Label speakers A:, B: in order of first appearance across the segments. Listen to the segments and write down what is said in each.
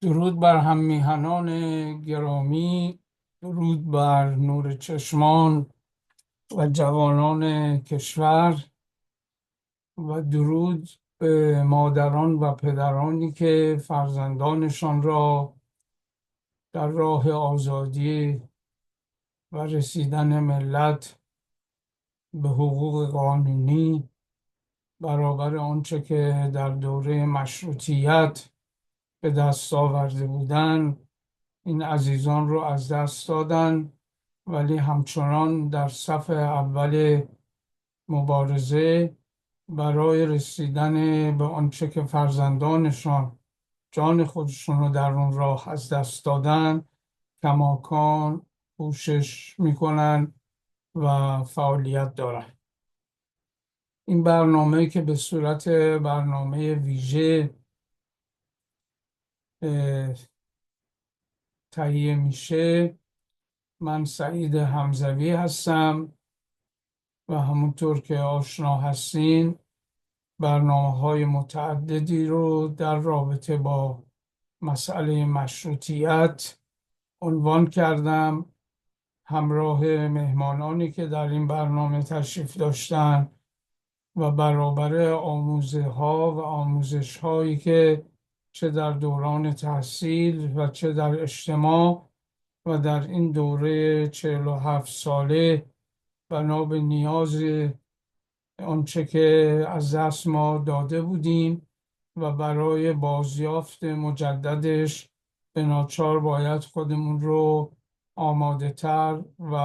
A: درود بر هم میهنان گرامی، درود بر نور چشمان و جوانان کشور و درود به مادران و پدرانی که فرزندانشان را در راه آزادی و رسیدن ملت به حقوق قانونی برابر آنچه که در دوره مشروطیت به دست آورده بودند، این عزیزان رو از دست دادن، ولی همچنان در صف اول مبارزه برای رسیدن به آنچه که فرزندانشان جان خودشون رو در اون راه از دست دادن کماکان کوشش میکنن و فعالیت دارن. این برنامه که به صورت برنامه ویژه تهیه میشه، من سعید حمزوی هستم و همونطور که آشنا هستین برنامه‌های متعددی رو در رابطه با مسئله مشروطیت عنوان کردم، همراه مهمانانی که در این برنامه تشریف داشتن و برابر آموزه ها و آموزش هایی که چه در دوران تحصیل و چه در اجتماع و در این دوره 47 ساله بنا به نیاز آنچه که از دست ما داده بودیم و برای بازیافت مجددش به ناچار باید خودمون رو آماده تر و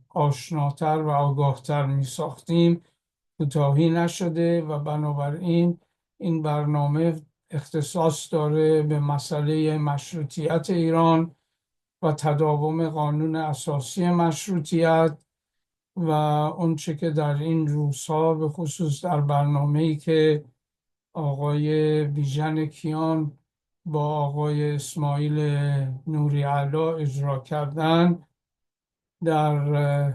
A: آشناتر و آگاهتر می ساختیم، کوتاهی نشده و بنابراین این برنامه اختصاص داره به مسئله مشروطیت ایران و تداوم قانون اساسی مشروطیت و اونچه که در این روزها به خصوص در برنامه‌ای که آقای بیژن کیان با آقای اسماعیل نوری علا اجرا کردن، در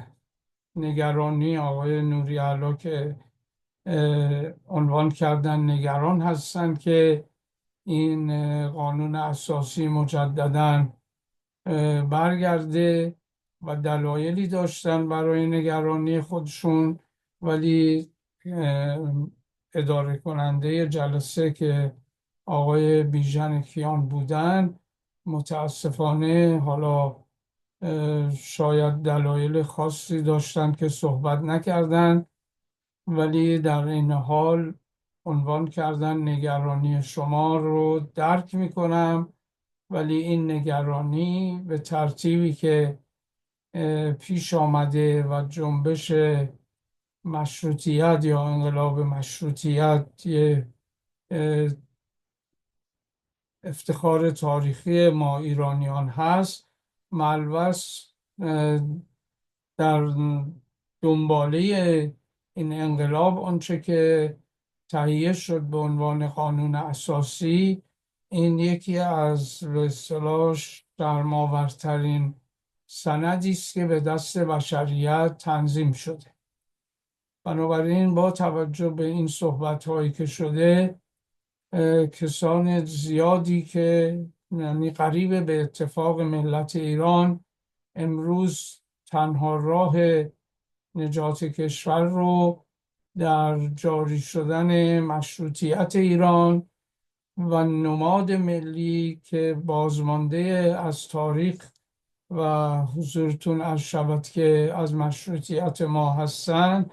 A: نگرانی آقای نوری علا که عنوان کردن نگران هستند که این قانون اساسی مجدداً برگرده و دلایلی داشتن برای نگرانی خودشون، ولی اداره کننده جلسه که آقای بیژن کیان بودن متاسفانه حالا شاید دلایل خاصی داشتن که صحبت نکردن، ولی در این حال عنوان کردن نگرانی شما رو درک میکنم، ولی این نگرانی به ترتیبی که پیش آمده و جنبش مشروطیت یا انقلاب مشروطیت یه افتخار تاریخی ما ایرانیان هست، ملوث در دنباله این انقلاب آنچه که تهیه شد به عنوان قانون اساسی، این یکی از به اصطلاح شرم‌آورترین سندی است که به دست بشریت تنظیم شده. بنابراین با توجه به این صحبت‌هایی که شده، کسان زیادی که یعنی قریب به اتفاق ملت ایران امروز تنها راه نجات کشور رو در جاری شدن مشروطیت ایران و نماد ملی که بازمانده از تاریخ و حضورتون عرض شود که از مشروطیت ما هستند،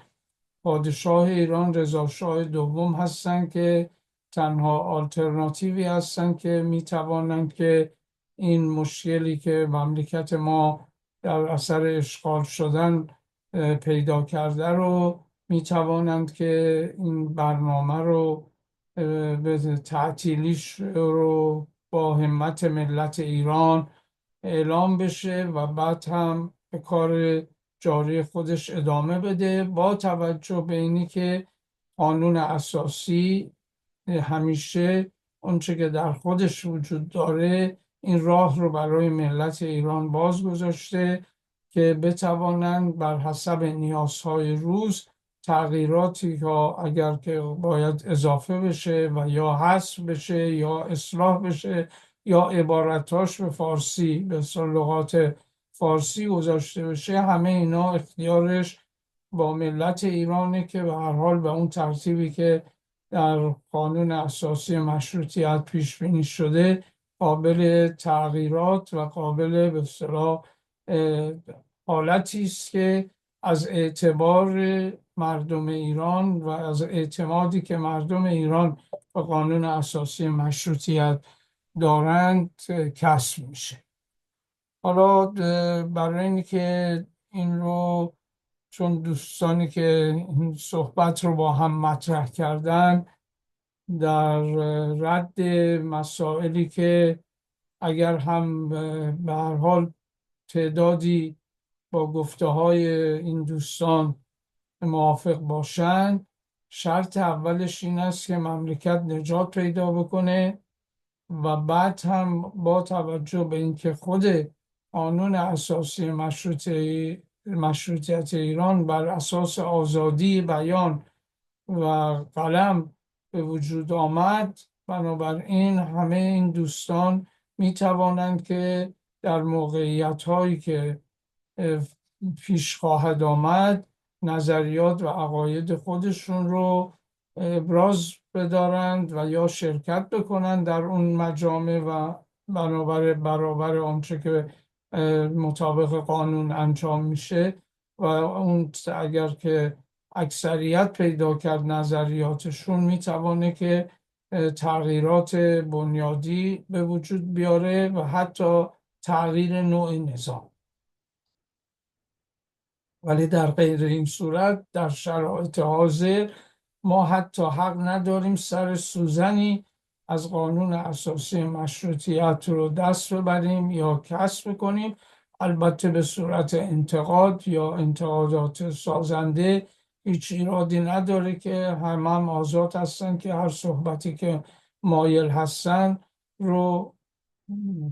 A: پادشاه ایران رضا شاه دوم هستند که تنها آلترناتیوی هستند که میتوانند که این مشکلی که مملکت ما در اثر اشغال شدن پیدا کرده رو میتوانند که این برنامه رو به تعطیلیش رو با همت ملت ایران اعلام بشه و بعد هم به کار جاری خودش ادامه بده، با توجه به اینی که قانون اساسی همیشه اونچه که در خودش وجود داره این راه رو برای ملت ایران باز گذاشته که بتوانند بر حسب نیازهای روز تغییراتی که اگر که باید اضافه بشه و یا حذف بشه یا اصلاح بشه یا عبارتاش به فارسی به لغات فارسی گذاشته بشه، همه اینا اختیارش با ملت ایرانه که به هر حال به اون ترتیبی که در قانون اساسی مشروطیت پیش بینی شده قابل تغییرات و قابل به اصطلاح حالتی است که از اعتبار مردم ایران و از اعتمادی که مردم ایران به قانون اساسی مشروطیت دارند کسب میشه. حالا برای اینکه این رو، چون دوستانی که این صحبت رو با هم مطرح کردن در رد مسائلی که اگر هم به هر حال تعدادی با گفته های این دوستان موافق باشند، شرط اولش این است که مملکت نجات پیدا بکنه و بعد هم با توجه به اینکه خود قانون اساسی مشروطیت ایران بر اساس آزادی بیان و قلم به وجود آمد، بنابراین همه این دوستان می توانند که در موقعیت هایی که پیش خواهد آمد نظریات و عقاید خودشون رو ابراز بدارند و یا شرکت بکنند در اون مجامع و برابر آنچه که مطابق قانون انجام میشه و اون اگر که اکثریت پیدا کرد نظریاتشون میتوانه که تغییرات بنیادی به وجود بیاره و حتی تغییر نوع نظام. ولی در غیر این صورت در شرایط حاضر ما حتی حق نداریم سر سوزنی از قانون اساسی مشروطیت رو دست ببریم یا کسب کنیم، البته به صورت انتقاد یا انتقادات سازنده. هیچ ایرادی نداره که هم آزاد هستن که هر صحبتی که مایل هستن رو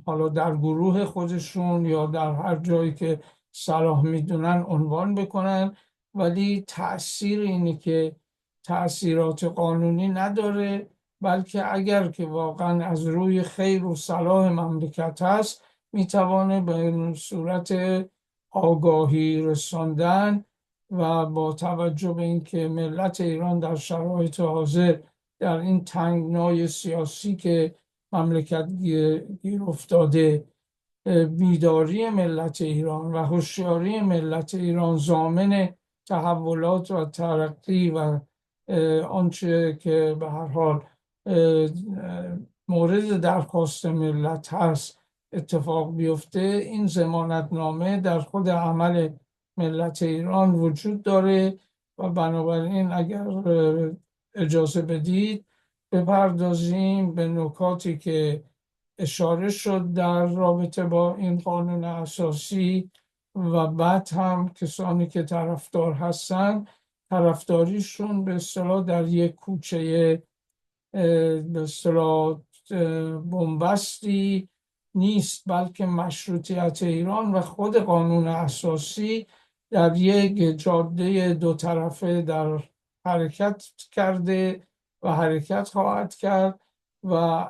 A: حالا در گروه خودشون یا در هر جایی که صلاح میدونن عنوان بکنن، ولی تأثیر اینه که تأثیرات قانونی نداره، بلکه اگر که واقعا از روی خیر و صلاح مملکت هست میتوانه به صورت آگاهی رساندن و با توجه به اینکه ملت ایران در شرایط حاضر در این تنگنای سیاسی که مملکت گیر افتاده، بیداری ملت ایران و هوشیاری ملت ایران ضامن تحولات و ترقی و آنچه که به هر حال مورد درخواست ملت هست اتفاق بیفته، این ضمانتنامه در خود عمل ملت ایران وجود داره و بنابراین اگر اجازه بدید بپردازیم به نکاتی که اشاره شد در رابطه با این قانون اساسی و بعد هم کسانی که طرفدار هستن طرفداریشون به اصطلاح در یک کوچه به اصطلاح بنبستی نیست، بلکه مشروطیت ایران و خود قانون اساسی در یک جاده دو طرفه در حرکت کرده و حرکت خواهد کرد و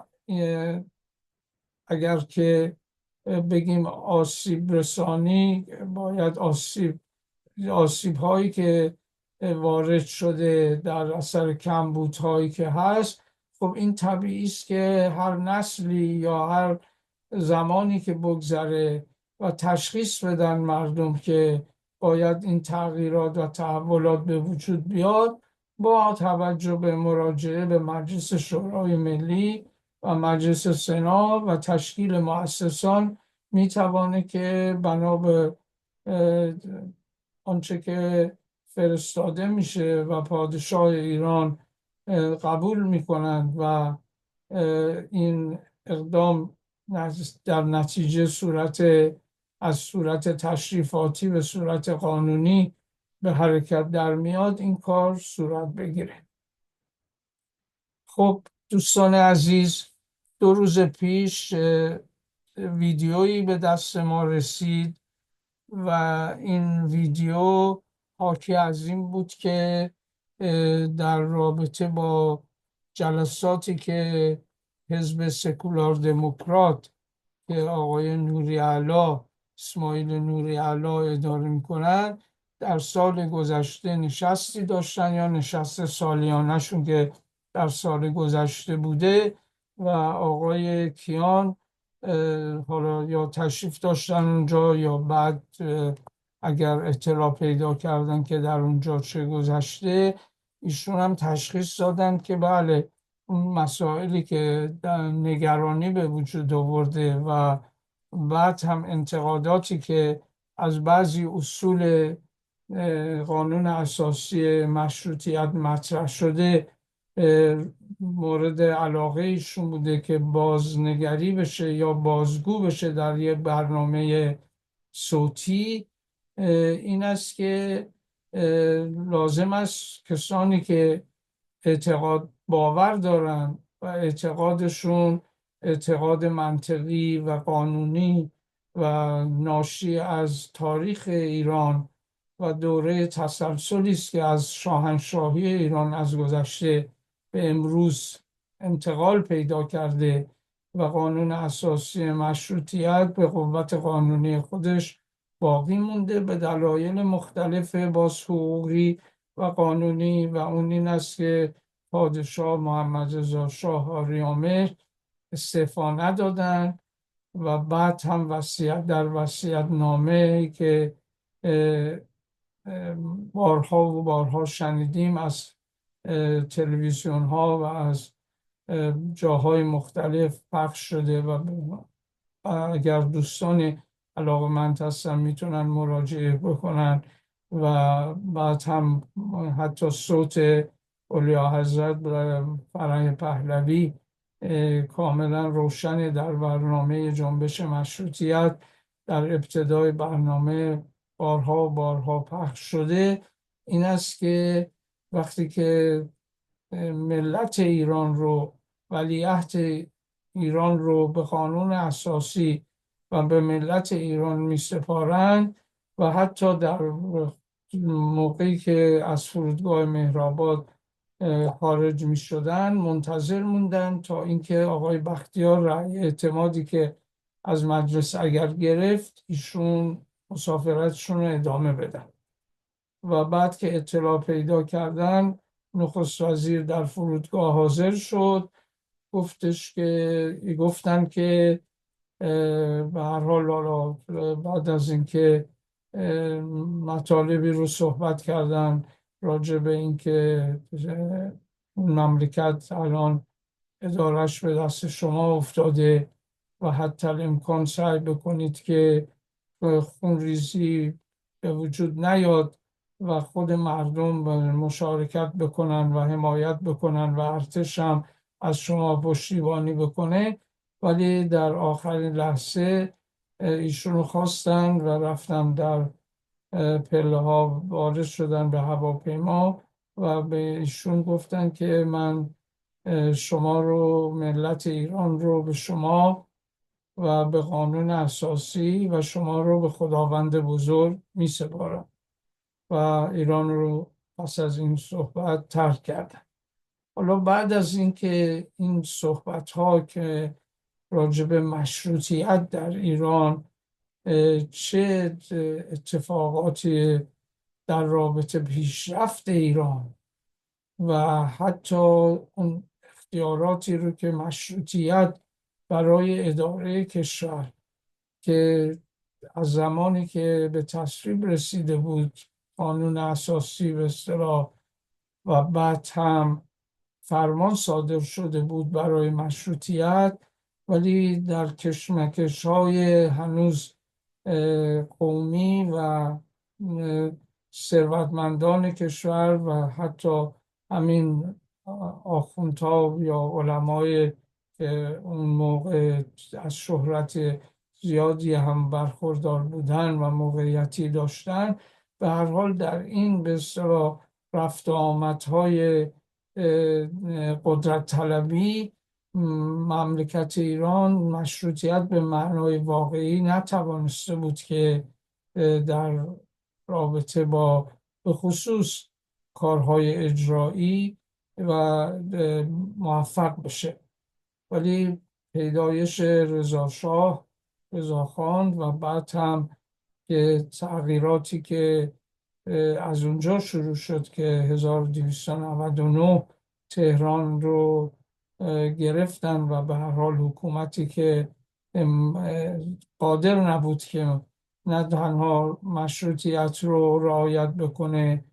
A: اگر که بگیم آسیب رسانی، باید آسیب هایی که وارد شده در اثر کمبود هایی که هست، خب این طبیعی است که هر نسلی یا هر زمانی که بگذره و تشخیص بدن مردم که باید این تغییرات و تحولات به وجود بیاد، با توجه به مراجعه به مجلس شورای ملی و مجلس سنا و تشکیل مؤسسان میتوانه که بنا به آنچه که فرستاده میشه و پادشاه ایران قبول میکنند و این اقدام در نتیجه از صورت تشریفاتی به صورت قانونی به حرکت در میاد، این کار صورت بگیره. خب دوستان عزیز، 2 روز پیش ویدیویی به دست ما رسید و این ویدیو حاکی از این بود که در رابطه با جلساتی که حزب سکولار دموکرات که آقای اسماعیل نوری اداره میکنن، در سال گذشته نشستی داشتن، یا نشست سالیانشون که در سال گذشته بوده، و آقای کیان حالا یا تشریف داشتن اونجا، یا بعد اگر اطلاع پیدا کردن که در اونجا چه گذشته، ایشون هم تشخیص دادن که بله، اون مسائلی که نگرانی به وجود آورده و بعد هم انتقاداتی که از بعضی اصول قانون اساسی مشروطیت مطرح شده مورد علاقه ایشون بوده که بازنگری بشه یا بازگو بشه در یک برنامه صوتی، این است که لازم است کسانی که باور دارن و اعتقادشون اعتقاد منطقی و قانونی و ناشی از تاریخ ایران و دوره تسلسلی است که از شاهنشاهی ایران از گذشته به امروز انتقال پیدا کرده و قانون اساسی مشروطیت به قوت قانونی خودش باقی مونده به دلایل مختلف باز حقوقی و قانونی، و اون این است که پادشاه محمد رضا شاه آریامهر استعفا ندادن و بعد هم در وصیت نامه که بارها و بارها شنیدیم از تلویزیون ها و از جاهای مختلف پخش شده، و اگر دوستان علاقه‌مند هستن میتونن مراجعه بکنن، و بعد هم حتی صوت اولیا حضرت فرنگ پهلوی کاملا روشن در برنامه جنبش مشروطیت در ابتدای برنامه بارها و بارها پخش شده، این است که وقتی که ملت ایران رو، ولیعهد ایران رو به قانون اساسی و به ملت ایران می سپارند و حتی در موقعی که از فرودگاه مهرآباد خارج می شدن منتظر موندن تا اینکه آقای بختیار رأی اعتمادی که از مجلس اگر گرفت ایشون مسافرتشون رو ادامه بدن، و بعد که اطلاع پیدا کردن نخست وزیر در فرودگاه حاضر شد، گفتن که به هر حال بعد از اینکه مطالبی رو صحبت کردن راجع به اینکه مملکت الان ادارش به دست شما افتاده و حتی امکان سعی بکنید که خونریزی به وجود نیاد و خود مردم مشارکت بکنن و حمایت بکنن و ارتش هم از شما پشتیبانی بکنه، ولی در آخرین لحظه ایشونو خواستن و رفتن در پله ها وارد شدن به هواپیما و به ایشون گفتن که من شما رو، ملت ایران رو به شما و به قانون اساسی و شما رو به خداوند بزرگ می سپارم، و ایران رو پس از این صحبت ترک کردن. حالا بعد از اینکه این صحبت ها که راجب مشروطیت در ایران چه اتفاقاتی در رابطه پیشرفت ایران و حتی اون اختیاراتی رو که مشروطیت برای اداره کشور که از زمانی که به تصویب رسیده بود قانون اساسی به اصطلاح و بعد هم فرمان صادر شده بود برای مشروطیت، ولی در کشمکش های هنوز قومی و ثروتمندان کشور و حتی همین آخوندها یا علمای که اون موقع از شهرت زیادی هم برخوردار بودن و موقعیتی داشتن، به هر حال در این به اصطلاح رفت و آمدهای قدرت طلبی مملکت ایران مشروطیت به معنای واقعی نتوانسته بود که در رابطه با به خصوص کارهای اجرایی و موفق بشه. ولی پیدایش رضاخان و بعد هم که تغییراتی که از اونجا شروع شد که 1299 تهران رو گرفتن و به هر حال حکومتی که قادر نبود که نه تنها مشروطیت رو رعایت بکنه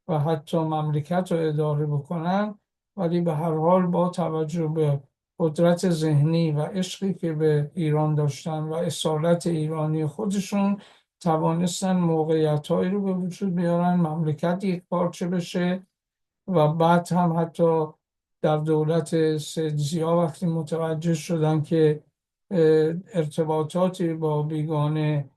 A: و حتی مملکت رو اداره بکنن، ولی به هر حال با توجه به قدرت ذهنی و عشقی که به ایران داشتن و اصالت ایرانی خودشون توانستن موقعیت‌هایی رو به وجود بیارن، مملکت یک پارچه بشه. و بعد هم حتی در دولت سید ضیا وقتی متوجه شدن که ارتباطاتی با بیگانه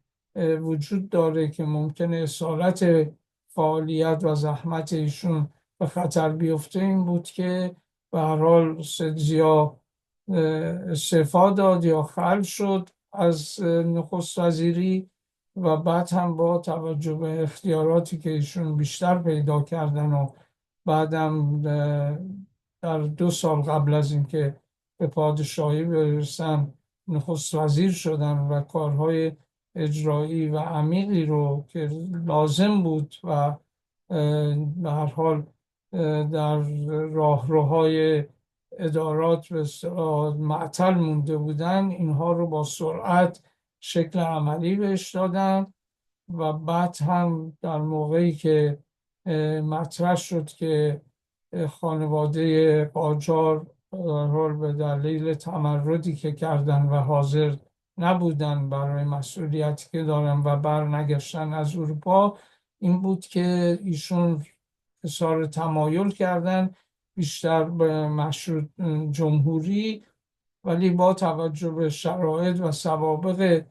A: وجود داره که ممکنه اصالت فعالیت و زحمت ایشون به خطر بیفته، این بود که به هر حال سید ضیا استعفا داد یا خلع شد از نخست وزیری. و بعد هم با توجه به اختیاراتی که ایشون بیشتر پیدا کردن و بعدم در 2 سال قبل از اینکه به پادشاهی برسن نخست وزیر شدن و کارهای اجرایی و عمیقی رو که لازم بود و به هر حال در راهروهای ادارات به اصطلاح معطل مونده بودن، اینها رو با سرعت شکل عملی بهش دادن. و بعد هم در موقعی که مطرح شد که خانواده قاجار در حال به دلیل تمردی که کردن و حاضر نبودن برای مسئولیتی که دارن و برنگشتن از اروپا، این بود که ایشون اظهار تمایل کردن بیشتر به مشروط جمهوری، ولی با توجه به شرایط و سوابق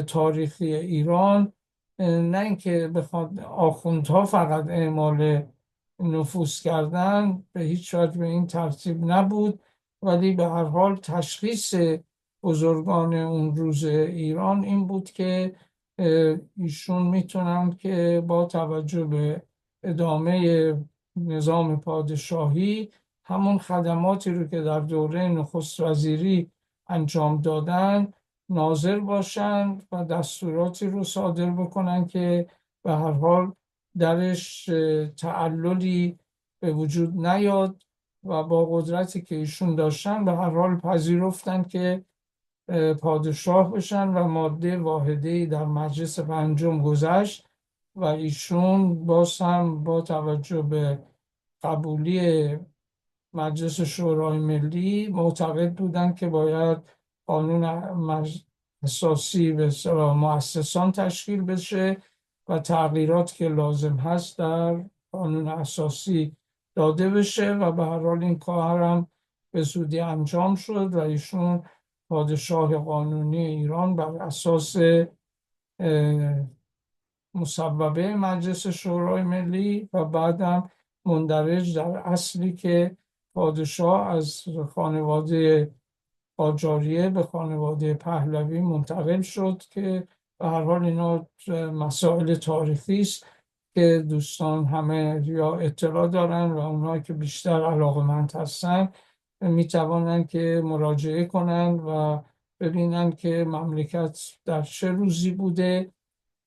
A: تاریخی ایران، نه اینکه بخواد آخوندها فقط اعمال نفوذ کردن، به هیچ وجه به این ترتیب نبود، ولی به هر حال تشخیص بزرگان اون روز ایران این بود که ایشون میتونن که با توجه به ادامه نظام پادشاهی همون خدماتی رو که در دوره نخست وزیری انجام دادن ناظر باشند و دستوراتی رو صادر بکنن که به هر حال درش تعللی به وجود نیاد و با قدرتی که ایشون داشتن به هر حال پذیرفتن که پادشاه بشن. و ماده واحده‌ای در مجلس پنجم گذشت و ایشون باز هم با توجه به قبولی مجلس شورای ملی معتقد بودند که باید قانون اساسی به اصطلاح مؤسسان تشکیل بشه و تغییرات که لازم هست در قانون اساسی داده بشه. و به هر حال این کار هم به زودی انجام شد و ایشون پادشاه قانونی ایران بر اساس مصوبه مجلس شورای ملی و بعدم مندرج در اصلی که پادشاه از خانواده قاجاریه به خانواده پهلوی منتقل شد، که به هر حال اینا مسائل تاریخی است که دوستان همه یا اطلاع دارن و اونایی که بیشتر علاقه‌مند هستن میتوانن که مراجعه کنن و ببینن که مملکت در چه روزی بوده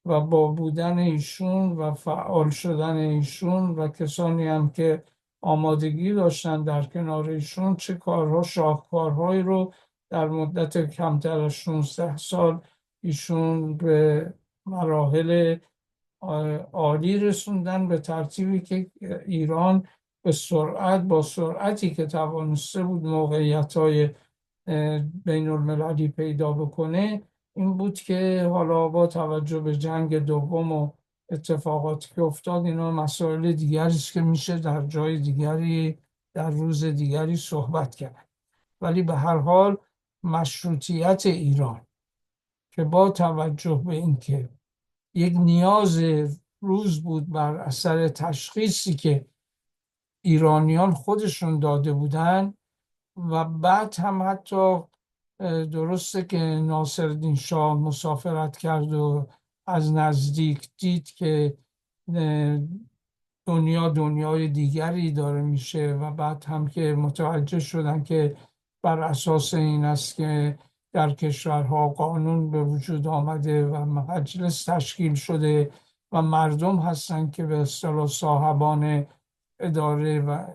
A: و با بودن ایشون و فعال شدن ایشون و کسانی هم که آمادگی داشتن در کنار ایشون چه کارها شاهکارهایی رو در مدت کمتر از 16 سال ایشون به مراحل عالی رسوندن، به ترتیبی که ایران به سرعت با سرعتی که توانسته بود موقعیت های بین المللی پیدا بکنه، این بود که حالا با توجه به جنگ دوم و اتفاقاتی که افتاد، اینا مسائل دیگری است که میشه در جای دیگری در روز دیگری صحبت کرد. ولی به هر حال مشروطیت ایران که با توجه به اینکه یک نیاز روز بود بر اثر تشخیصی که ایرانیان خودشون داده بودن و بعد هم حتی درسته که ناصرالدین شاه مسافرت کرد و از نزدیک دید که دنیای دیگری داره میشه و بعد هم که متوجه شدن که بر اساس این است که در کشورها قانون به وجود آمده و مجلس تشکیل شده و مردم هستند که به اصطلاح صاحبان اداره و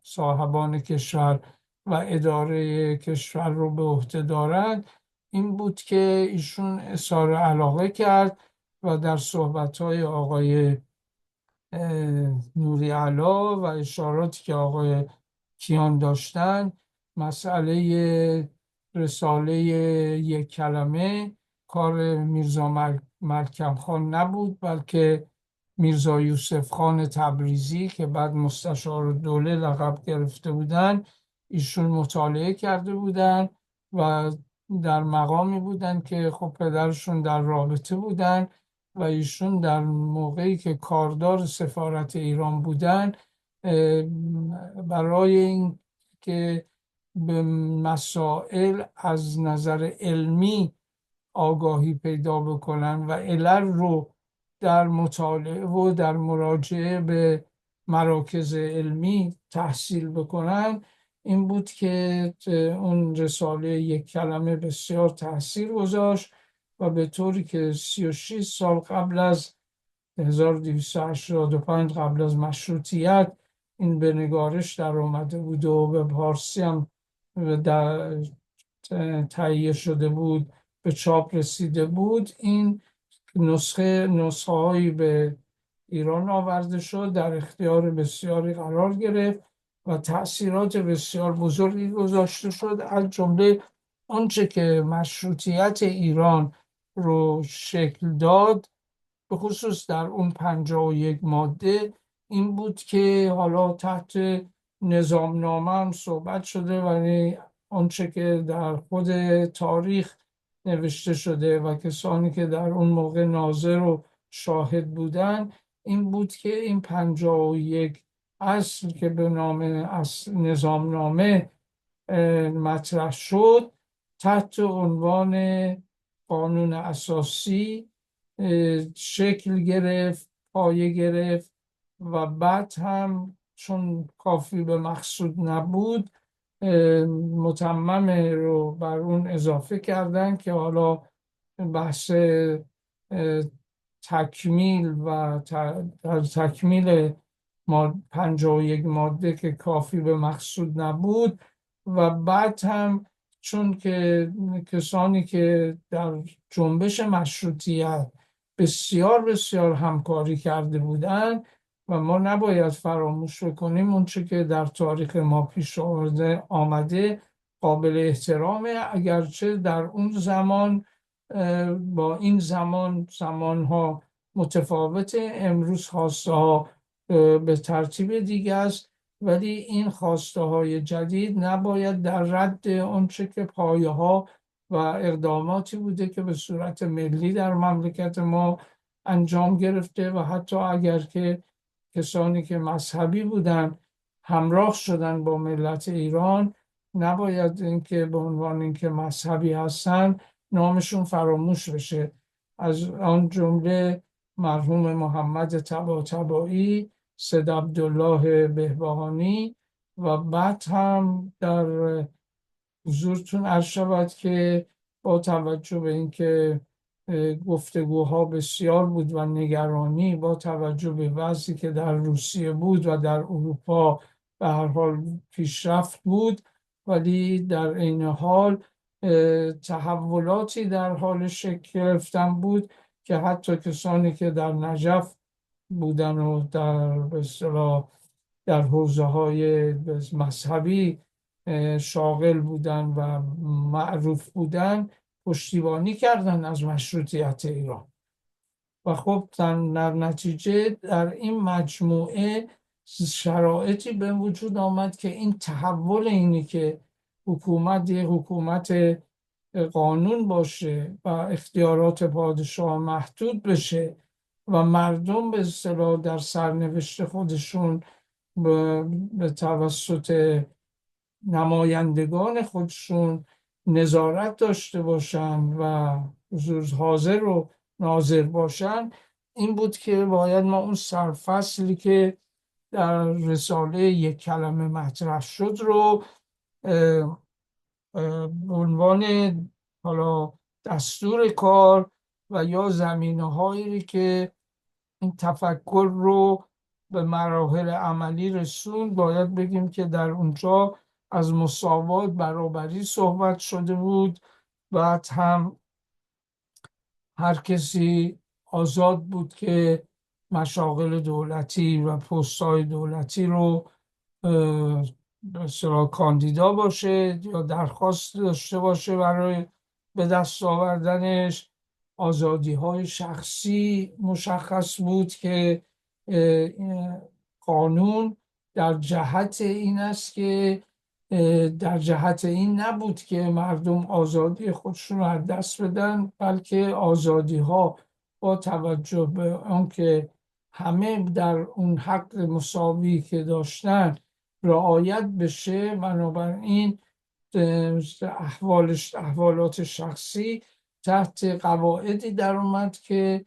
A: صاحبان کشور و اداره کشور رو به عهده دارند. این بود که ایشون اظهار علاقه کرد و در صحبت‌های آقای نوری علا و اشاراتی که آقای کیان داشتن، مسئله رساله یک کلمه کار میرزا ملکم خان نبود، بلکه میرزا یوسف خان تبریزی که بعد مستشار دوله لقب گرفته بودن، ایشون مطالعه کرده بودن و در مقامی بودن که خب پدرشون در رابطه بودن و ایشون در موقعی که کاردار سفارت ایران بودن برای این که به مسائل از نظر علمی آگاهی پیدا بکنن و علل رو در مطالعه و در مراجعه به مراکز علمی تحصیل بکنن، این بود که اون رساله یک کلمه بسیار تاثیر گذاشت و به طوری که 36 سال قبل از 1285 قبل از مشروطیت این به نگارش در آمده بود و به پارسی هم در تهیه شده بود، به چاپ رسیده بود. این نسخه هایی به ایران آورده شد، در اختیار بسیاری قرار گرفت و تأثیرات بسیار بزرگی گذاشته شد، از جمله آنچه که مشروطیت ایران رو شکل داد، به خصوص در اون 51 ماده، این بود که حالا تحت نظامنامه هم صحبت شده ولی آنچه که در خود تاریخ نوشته شده و کسانی که در اون موقع ناظر و شاهد بودن، این بود که این 51 اصل که به نام نظامنامه مطرح شد تحت عنوان قانون اساسی شکل گرفت، پایه گرفت و بعد هم چون کافی به مقصود نبود متمم رو بر اون اضافه کردن که حالا بحث تکمیل و در تکمیل 51 ماده که کافی به مقصود نبود و بعد هم چون که کسانی که در جنبش مشروطیت بسیار بسیار همکاری کرده بودند و ما نباید فراموش بکنیم اونچه که در تاریخ ما پیش آمده قابل احترامه، اگرچه در اون زمان با این زمانها متفاوته. امروز خواسته ها به ترتیب دیگه است، ولی این خواسته های جدید نباید در رد آنچه که پایه ها و اقداماتی بوده که به صورت ملی در مملکت ما انجام گرفته و حتی اگر که کسانی که مذهبی بودن همراه شدن با ملت ایران، نباید اینکه به عنوان اینکه مذهبی هستن نامشون فراموش بشه. از آن جمله مرحوم محمد طباطبایی، سید عبدالله بهبهانی و بعد هم در حضورتون عرض شود که با توجه به اینکه گفتگوها بسیار بود و نگرانی با توجه به وضعی که در روسیه بود و در اروپا به هر حال پیشرفت بود، ولی در این حال تحولاتی در حال شکل گرفتن بود که حتی کسانی که در نجف بودن و در به اصطلاح در حوزه های مذهبی شاغل بودن و معروف بودن پشتیبانی کردن از مشروطیت ایران و خب در نتیجه در این مجموعه شرایطی به وجود آمد که این تحول اینی که حکومت یه حکومت قانون باشه و اختیارات پادشاه محدود بشه و مردم به اصطلاح در سرنوشت خودشون به توسط نمایندگان خودشون نظارت داشته باشن و حاضر و ناظر باشن، این بود که باید ما اون سرفصلی که در رساله یک کلمه مطرح شد رو به عنوان حالا دستور کار و یا زمینه‌هایی که این تفکر رو به مراحل عملی رسوند. باید بگیم که در اونجا از مساوات، برابری صحبت شده بود. بعد هم هر کسی آزاد بود که مشاغل دولتی و پست‌های دولتی رو به اصطلاح کاندیدا باشه یا درخواست داشته باشه برای به دست آوردنش. آزادی های شخصی مشخص بود که قانون در جهت این است که در جهت این نبود که مردم آزادی خودشون رو از دست بدن، بلکه آزادی ها با توجه به آنکه همه در اون حق مساوی که داشتن رعایت بشه، بنابراین احوالات شخصی تحت قواعدی در اومد که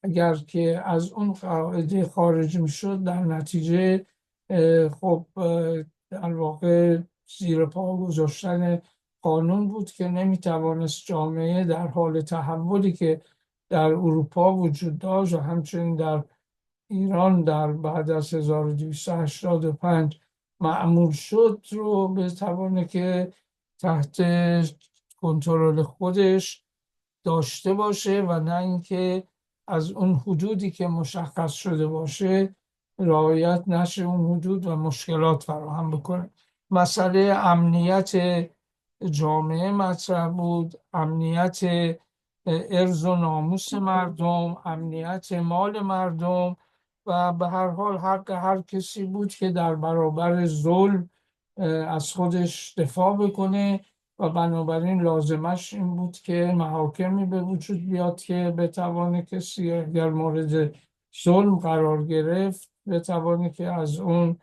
A: اگر که از اون قاعده خارج می شد، در نتیجه خب در واقع زیر پا گذاشتن قانون بود که نمی توانست جامعه در حال تحولی که در اروپا وجود داشت و همچنین در ایران در بعد از 1285 معمول شد رو بتوانه که تحت کنترل خودش داشته باشه و نه اینکه از اون حدودی که مشخص شده باشه رعایت نشه اون حدود و مشکلات فراهم بکنه. مسئله امنیت جامعه مطرح بود، امنیت ارز و ناموس مردم، امنیت مال مردم و به هر حال حق هر کسی بود که در برابر ظلم از خودش دفاع بکنه و بنابراین لازمش این بود که محاکمی به وجود بیاد که بتوانه کسی اگر مورد ظلم قرار گرفت بتوانه که از اون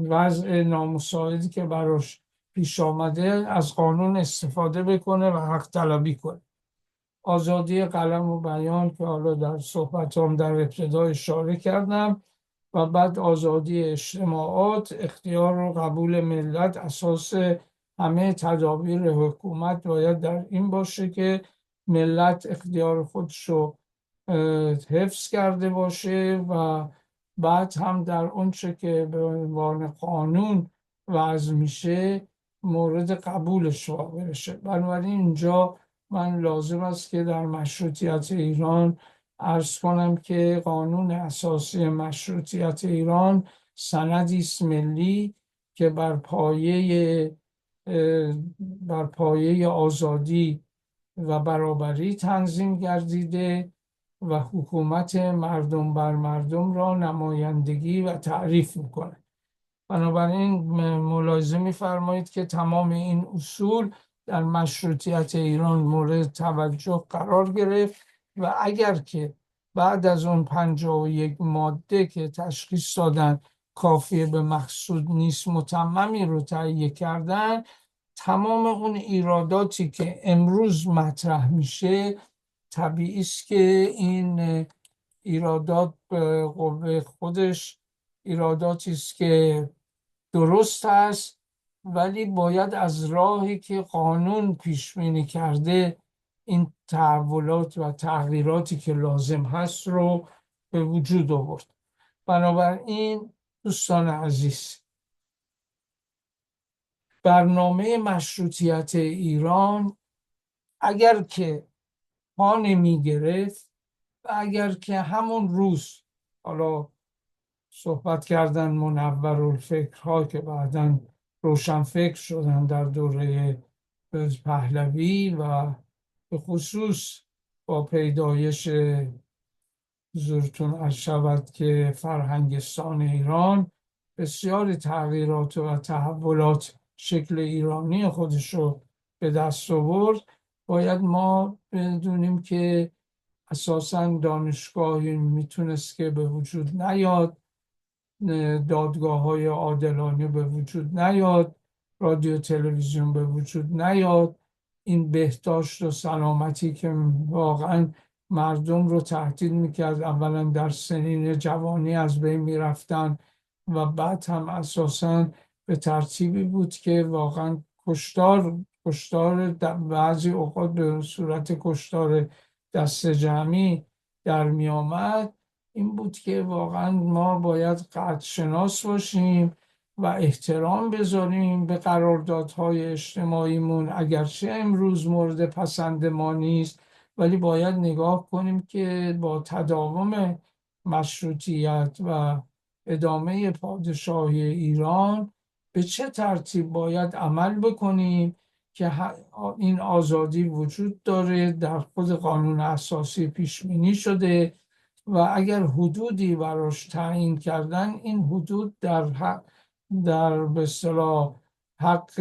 A: وضع نامساعدی که براش پیش آمده از قانون استفاده بکنه و حق طلبی کنه. آزادی قلم و بیان که حالا در صحبتام در ابتدا اشاره کردم و بعد آزادی اجتماعات، اختیار و قبول ملت. اساس همه تدابیر حکومت باید در این باشه که ملت اختیار خودش رو حفظ کرده باشه و بعد هم در اونچه که به عنوان قانون وضع میشه مورد قبولش واقع بشه. بنابراین اینجا من لازم است که در مشروطیت ایران عرض کنم که قانون اساسی مشروطیت ایران سندی است ملی که بر پایه آزادی و برابری تنظیم گردیده و حکومت مردم بر مردم را نمایندگی و تعریف میکنه. بنابراین ملاحظه می‌فرمایید که تمام این اصول در مشروطیت ایران مورد توجه قرار گرفت و اگر که بعد از اون 51 ماده که تشخیص دادن کافیه به مقصود نیست متممی رو تهیه کردن، تمام اون ایراداتی که امروز مطرح میشه طبیعی است که این ایرادات به قوه خودش ایراداتی است که درست است، ولی باید از راهی که قانون پیش بینی کرده این تحولات و تغییراتی که لازم هست رو به وجود آورد. بنابراین دوستان عزیز، برنامه مشروطیت ایران اگر که پا نمی گرفت و اگر که همون روز، حالا صحبت کردن منورالفکرها که بعداً روشنفکر شدن در دوره پهلوی و به خصوص با پیدایش حضورتون عرض شود که فرهنگستان ایران بسیاری تغییرات و تحولات شکل ایرانی خودش رو به دست آورد. باید ما بدونیم که اساساً دانشگاهی میتونست که به وجود نیاد، دادگاه های عادلانه به وجود نیاد، رادیو تلویزیون به وجود نیاد، این بهداشت و سلامتی که واقعا مردم رو تهدید میکرد، اولا در سنین جوانی از بین میرفتن و بعد هم اساسا به ترتیبی بود که واقعا کشتار بعضی اوقات به صورت کشتار دست جمعی در می آمد. این بود که واقعا ما باید قدرشناس باشیم و احترام بذاریم به قراردادهای اجتماعیمون، اگرچه امروز مورد پسند ما نیست، ولی باید نگاه کنیم که با تداوم مشروطیت و ادامه پادشاهی ایران به چه ترتیب باید عمل بکنیم که این آزادی وجود داره، در خود قانون اساسی پیش بینی شده و اگر حدودی براش تعیین کردن، این حدود در به اصطلاح حق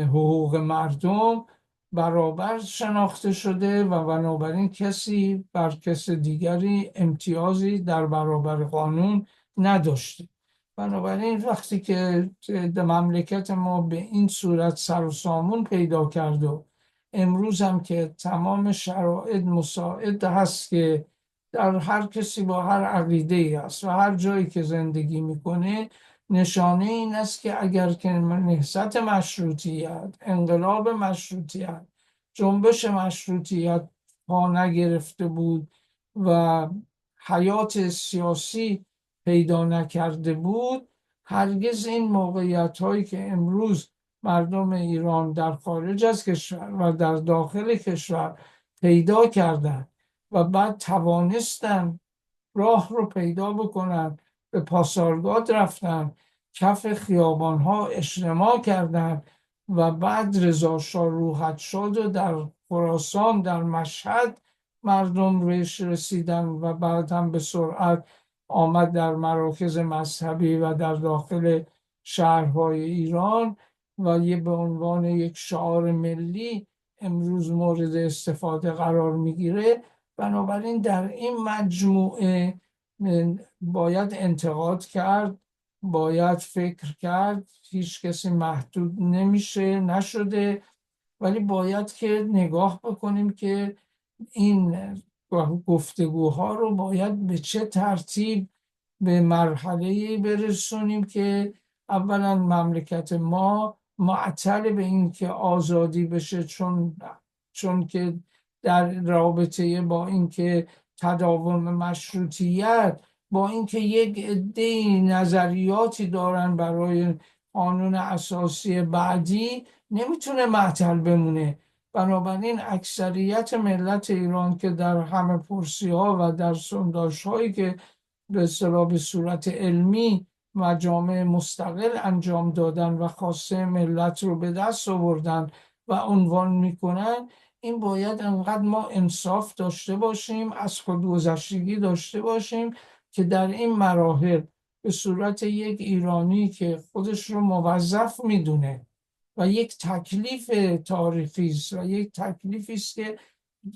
A: حقوق مردم برابر شناخته شده و بنابراین کسی بر کس دیگری امتیازی در برابر قانون نداشته. بنابراین وقتی که مملکت ما به این صورت سر و سامون پیدا کرد و امروز هم که تمام شرایط مساعد هست که در هر کسی با هر عقیده ای است و هر جایی که زندگی میکنه، نشانه این است که اگر که نهضت مشروطیت، انقلاب مشروطیت، جنبش مشروطیت پا نگرفته بود و حیات سیاسی پیدا نکرده بود، هرگز این موقعیت هایی که امروز مردم ایران در خارج از کشور و در داخل کشور پیدا کردند و بعد توانستن راه رو پیدا بکنن، به پاسارگاد رفتن، کف خیابان ها اجتماع کردن و بعد رضا شاه روحت شد و در خراسان، در مشهد مردم روش رسیدن و بعد هم به سرعت آمد در مراکز مذهبی و در داخل شهرهای ایران و به عنوان یک شعار ملی امروز مورد استفاده قرار میگیره. بنابراین در این مجموعه باید انتقاد کرد، باید فکر کرد، هیچ کسی محدود نشده، ولی باید که نگاه بکنیم که این گفتگوها رو باید به چه ترتیب به مرحله برسونیم که اولا مملکت ما معطل به این که آزادی بشه، چون که در رابطه با اینکه تداوم مشروطیت، با اینکه یک عده نظریاتی دارن برای قانون اساسی بعدی، نمیتونه معطل بمونه. بنابراین اکثریت ملت ایران که در همه پرسی ها و در سنداش هایی که به صورت علمی مجامع مستقل انجام دادن و خواسته ملت رو به دست آوردن و عنوان میکنن، این باید انقدر ما انصاف داشته باشیم، از خودگذشتگی داشته باشیم که در این مراحل به صورت یک ایرانی که خودش رو موظف میدونه و یک تکلیف تاریخی است و یک تکلیفی است که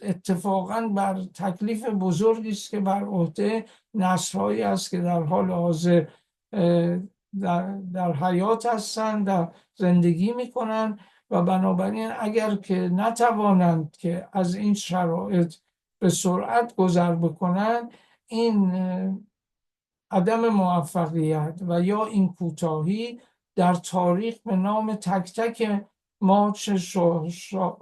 A: اتفاقا بر تکلیف بزرگی است که بر عهده نسل‌هایی است که در حال حاضر در حیات هستند، در زندگی میکنند و بنابراین اگر که نتوانند که از این شرایط به سرعت گذر بکنند، این عدم موفقیت و یا این کوتاهی در تاریخ به نام تک تک ما، چه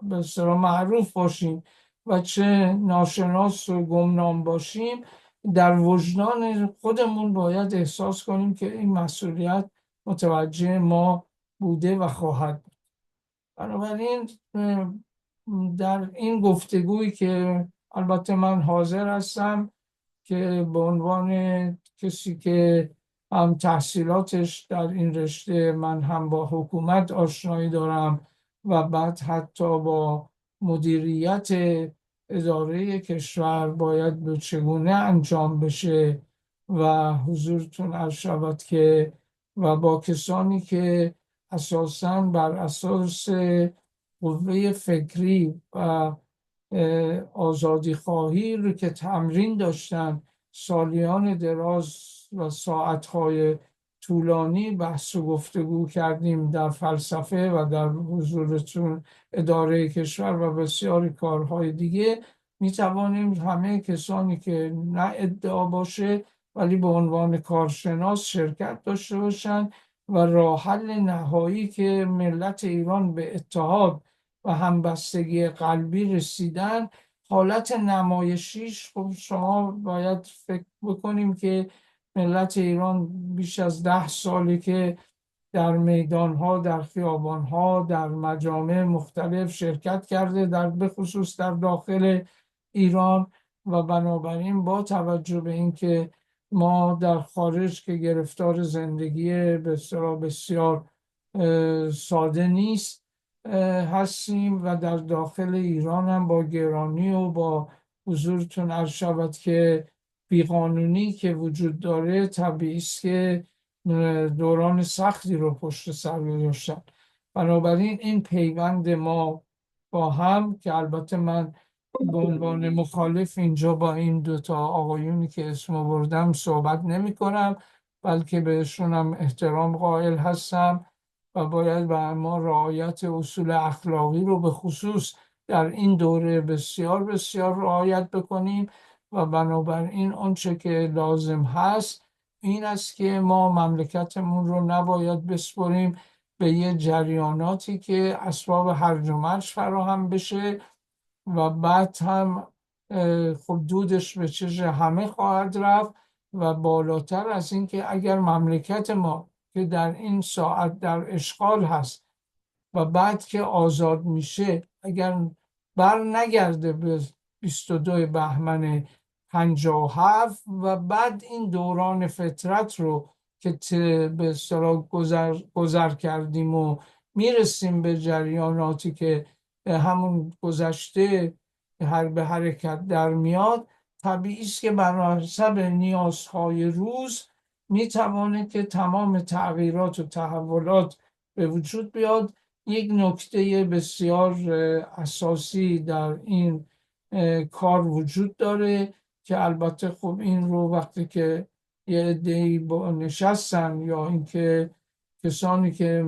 A: به اصطلاح معروف باشیم و چه ناشناس و گمنام باشیم، در وجدان خودمون باید احساس کنیم که این مسئولیت متوجه ما بوده و خواهد بود. بنابراین در این گفتگویی که البته من حاضر هستم که به عنوان کسی که هم تحصیلاتش در این رشته، من هم با حکومت آشنایی دارم و بعد حتی با مدیریت اداره کشور باید به چگونه انجام بشه و حضورتون عرض شود که و با کسانی که اساساً بر اساس قوه فکری و آزادی خواهی رو که تمرین داشتن، سالیان دراز و ساعتهای طولانی بحث و گفتگو کردیم در فلسفه و در حضورتون اداره کشور و بسیاری کارهای دیگه، می توانیم همه کسانی که نه ادعا باشه ولی به عنوان کارشناس شرکت داشته باشند و راه حل نهایی که ملت ایران به اتحاد و همبستگی قلبی رسیدن، حالت نمایشیش، خب شما باید فکر بکنیم که ملت ایران بیش از 10 ساله که در میدانها، در خیابانها، در مجامع مختلف شرکت کرده، در به خصوص در داخل ایران. و بنابراین با توجه به اینکه ما در خارج که گرفتار زندگی به اصطلاح بسیار ساده نیست هستیم، و در داخل ایران هم با گرانی و با حضورتون عرض شود که بیقانونی که وجود داره، طبیعی است که دوران سختی رو پشت سر گذاشتن. بنابراین این پیوند ما با هم، که البته من به عنوان مخالف اینجا با این دوتا آقایونی که اسم بردم صحبت نمی کنم، بلکه بهشونم احترام قائل هستم و باید به ما رعایت اصول اخلاقی رو به خصوص در این دوره بسیار بسیار رعایت بکنیم. و بنابراین آنچه که لازم هست این است که ما مملکتمون رو نباید بسپریم به یه جریاناتی که اسباب هرج و مرج فراهم بشه و بعد هم خب دودش به چش همه خواهد رفت. و بالاتر از این که اگر مملکت ما که در این ساعت در اشغال هست و بعد که آزاد میشه، اگر بر نگرده به 22 بهمن 57 و بعد این دوران فترت رو که به اصطلاح گذر کردیم و میرسیم به جریاناتی که همون گذشته به حرکت در میاد، طبیعی است که بر حسب نیازهای روز میتوانه که تمام تغییرات و تحولات به وجود بیاد. یک نکته بسیار اساسی در این کار وجود داره که البته خب این رو وقتی که یه عده‌ای نشستن یا اینکه کسانی که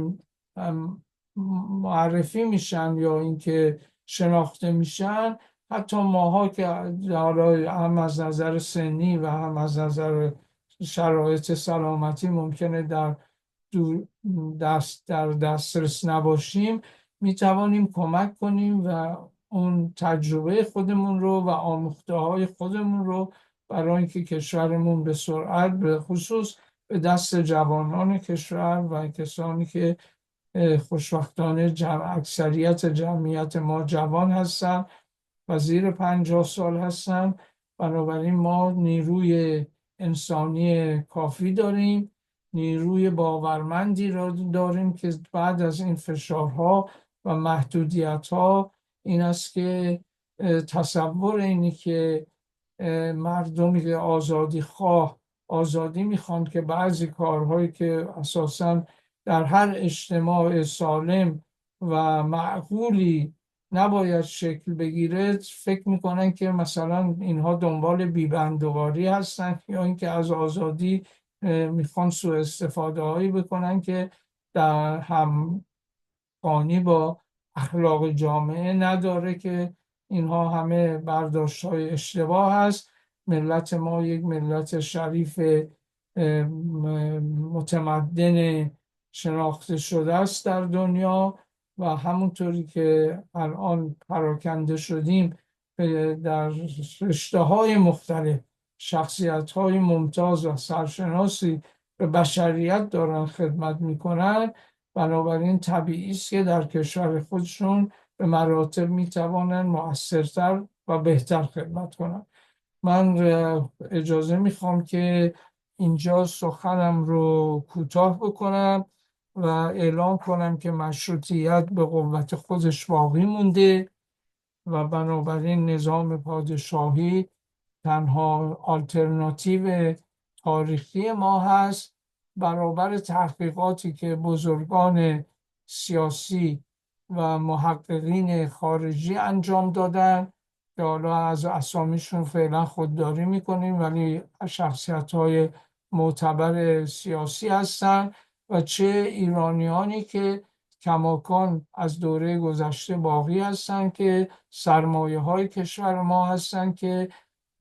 A: معرفی میشن یا اینکه شناخته میشن، حتی ماها که حالا هم از نظر سنی و هم از نظر شرایط سلامتی ممکنه در دسترس نباشیم، می توانیم کمک کنیم و اون تجربه خودمون رو و آموخته های خودمون رو برای اینکه کشورمون به سرعت به خصوص به دست جوانان کشور و کسانی که خوشبختانه اکثریت جمعیت ما جوان هستن و زیر 50 سال هستن. بنابراین ما نیروی انسانی کافی داریم، نیروی باورمندی را داریم که بعد از این فشارها و محدودیتها این است که تصور اینی که مردمی که آزادی میخوان که بعضی کارهایی که اساساً در هر اجتماع سالم و معقولی نباید شکل بگیره، فکر میکنن که مثلا اینها دنبال بیبندوباری هستن یا اینکه از آزادی میخوان سوء استفاده هایی بکنن که در هم خانی با اخلاق جامعه نداره، که اینها همه برداشت های اشتباه هست. ملت ما یک ملت شریف متمدن شناخته شده است در دنیا و همونطوری که الان پراکنده شدیم در رشته های مختلف شخصیت های ممتاز و سرشناسی به بشریت دارن خدمت میکنن، بنابراین طبیعی است که در کشور خودشون به مراتب میتوانن مؤثرتر و بهتر خدمت کنن. من اجازه میخوام که اینجا سخنم رو کوتاه بکنم و اعلام کنم که مشروطیت به قوت خودش باقی مونده و بنابراین نظام پادشاهی تنها آلترناتیو تاریخی ما هست. برابر تحقیقاتی که بزرگان سیاسی و محققین خارجی انجام دادن که حالا از اسامیشون فعلا خودداری میکنیم ولی شخصیت های معتبر سیاسی هستن، و چه ایرانیانی که کماکان از دوره گذشته باقی هستن که سرمایه های کشور ما هستن که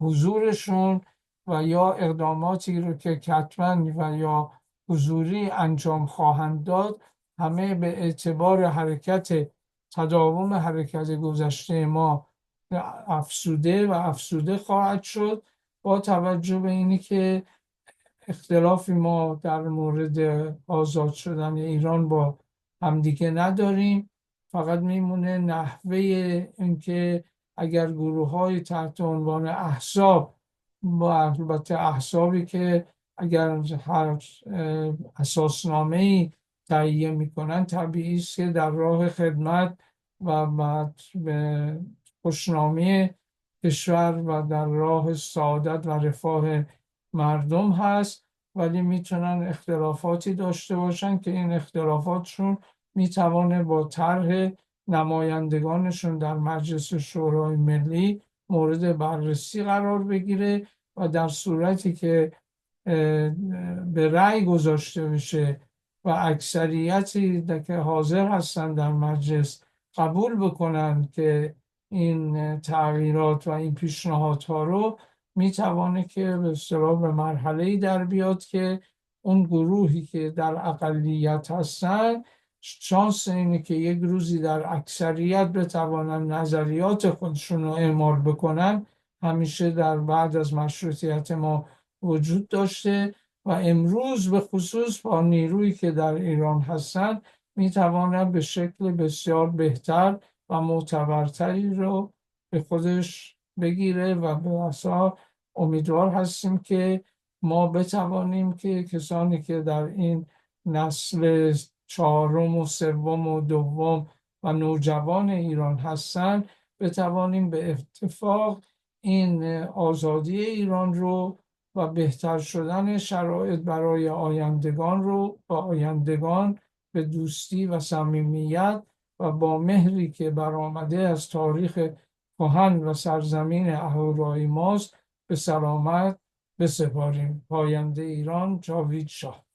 A: حضورشون و یا اقداماتی رو که کتمن و یا حضوری انجام خواهند داد، همه به اعتبار تداوم حرکت گذشته ما افزوده و افزوده خواهد شد، با توجه به اینی که اختلافی ما در مورد آزاد شدن ایران با همدیگه نداریم. فقط میمونه نحوه اینکه اگر گروه های تحت عنوان احزاب، با البته احزابی که اگر هر اساسنامه ای تهیه میکنن، طبیعی است که در راه خدمت و بعد به خوشنامی کشور و در راه سعادت و رفاه مردم هست، ولی میتونن اختلافاتی داشته باشن که این اختلافاتشون میتوانه با طرح نمایندگانشون در مجلس شورای ملی مورد بررسی قرار بگیره و در صورتی که به رأی گذاشته بشه و اکثریتی که حاضر هستن در مجلس قبول بکنن که این تغییرات و این پیشنهادها رو، میتوانه که به اصطلاح به مرحله‌ای در بیاد که اون گروهی که در اقلیت هستن شانس اینه که یک روزی در اکثریت بتوانن نظریات خودشون رو اعمال بکنن همیشه در بعد از مشروطیت ما وجود داشته و امروز به خصوص با نیرویی که در ایران هستن میتواند به شکل بسیار بهتر و معتبرتری رو به خودش بگیره و به اصلا امیدوار هستیم که ما بتوانیم که کسانی که در این نسل چهارم و سوم و دوم و نوجوان ایران هستند بتوانیم به اتفاق این آزادی ایران رو و بهتر شدن شرایط برای آیندگان رو با آیندگان به دوستی و صمیمیت و با مهری که برآمده از تاریخ کهن و سرزمین اهورای ماست به سلامت بسپاریم. پاینده ایران جاوید شاه.